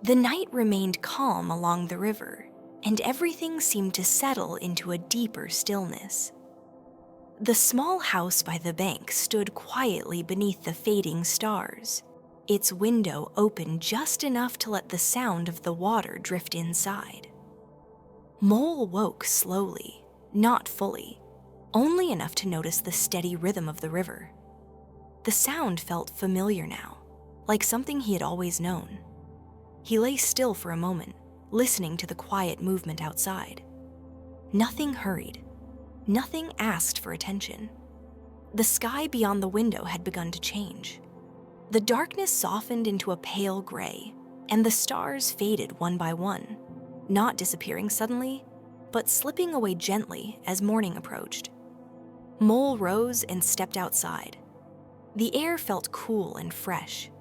The night remained calm along the river, and everything seemed to settle into a deeper stillness. The small house by the bank stood quietly beneath the fading stars, its window open just enough to let the sound of the water drift inside. Mole woke slowly, not fully, only enough to notice the steady rhythm of the river. The sound felt familiar now, like something he had always known. He lay still for a moment, listening to the quiet movement outside. Nothing hurried. Nothing asked for attention. The sky beyond the window had begun to change. The darkness softened into a pale gray, and the stars faded one by one, not disappearing suddenly, but slipping away gently as morning approached. Mole rose and stepped outside. The air felt cool and fresh.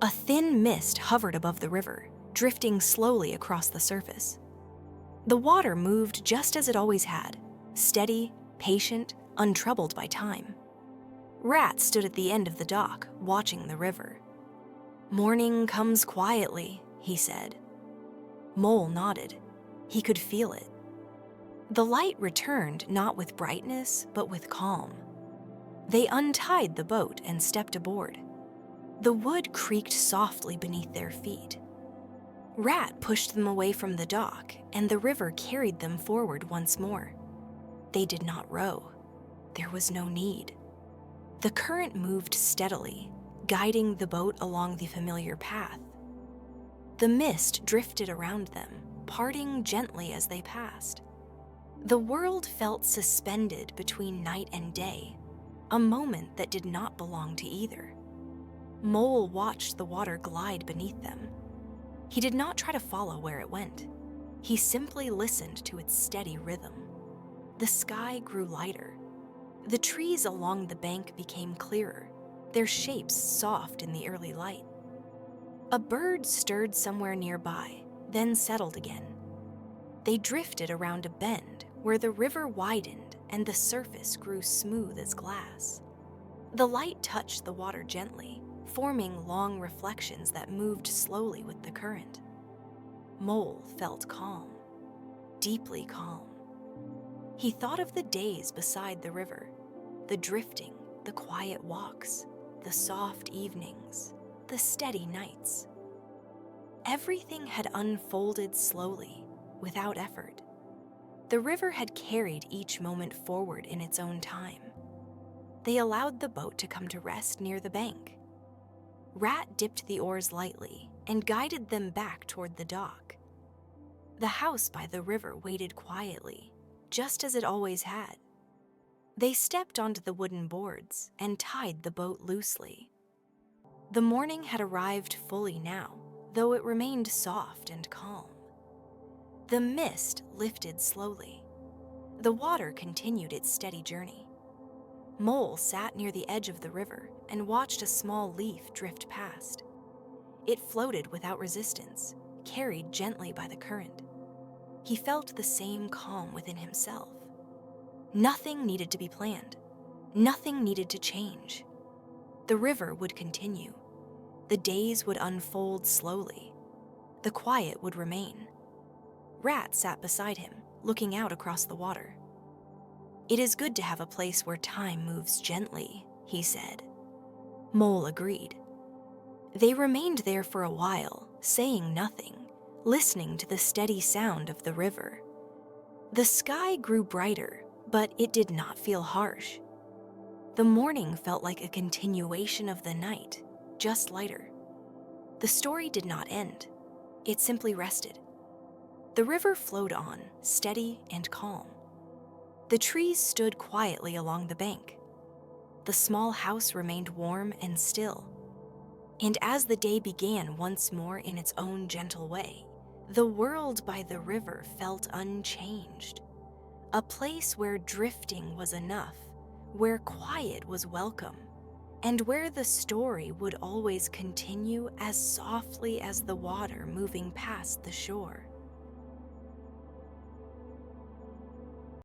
A thin mist hovered above the river, drifting slowly across the surface. The water moved just as it always had, steady, patient, untroubled by time. Rat stood at the end of the dock, watching the river. "Morning comes quietly," he said. Mole nodded. He could feel it. The light returned not with brightness, but with calm. They untied the boat and stepped aboard. The wood creaked softly beneath their feet. Rat pushed them away from the dock, and the river carried them forward once more. They did not row. There was no need. The current moved steadily, guiding the boat along the familiar path. The mist drifted around them, parting gently as they passed. The world felt suspended between night and day, a moment that did not belong to either. Mole watched the water glide beneath them. He did not try to follow where it went. He simply listened to its steady rhythm. The sky grew lighter. The trees along the bank became clearer, their shapes soft in the early light. A bird stirred somewhere nearby, then settled again. They drifted around a bend where the river widened and the surface grew smooth as glass. The light touched the water gently, forming long reflections that moved slowly with the current. Mole felt calm, deeply calm. He thought of the days beside the river, the drifting, the quiet walks, the soft evenings, the steady nights. Everything had unfolded slowly, without effort. The river had carried each moment forward in its own time. They allowed the boat to come to rest near the bank. Rat dipped the oars lightly and guided them back toward the dock. The house by the river waited quietly, just as it always had. They stepped onto the wooden boards and tied the boat loosely. The morning had arrived fully now, though it remained soft and calm. The mist lifted slowly. The water continued its steady journey. Mole sat near the edge of the river and watched a small leaf drift past. It floated without resistance, carried gently by the current. He felt the same calm within himself. Nothing needed to be planned. Nothing needed to change. The river would continue. The days would unfold slowly. The quiet would remain. Rat sat beside him, looking out across the water. "It is good to have a place where time moves gently," he said. Mole agreed. They remained there for a while, saying nothing, listening to the steady sound of the river. The sky grew brighter, but it did not feel harsh. The morning felt like a continuation of the night, just lighter. The story did not end. It simply rested. The river flowed on, steady and calm. The trees stood quietly along the bank. The small house remained warm and still. And as the day began once more in its own gentle way, the world by the river felt unchanged. A place where drifting was enough, where quiet was welcome, and where the story would always continue as softly as the water moving past the shore.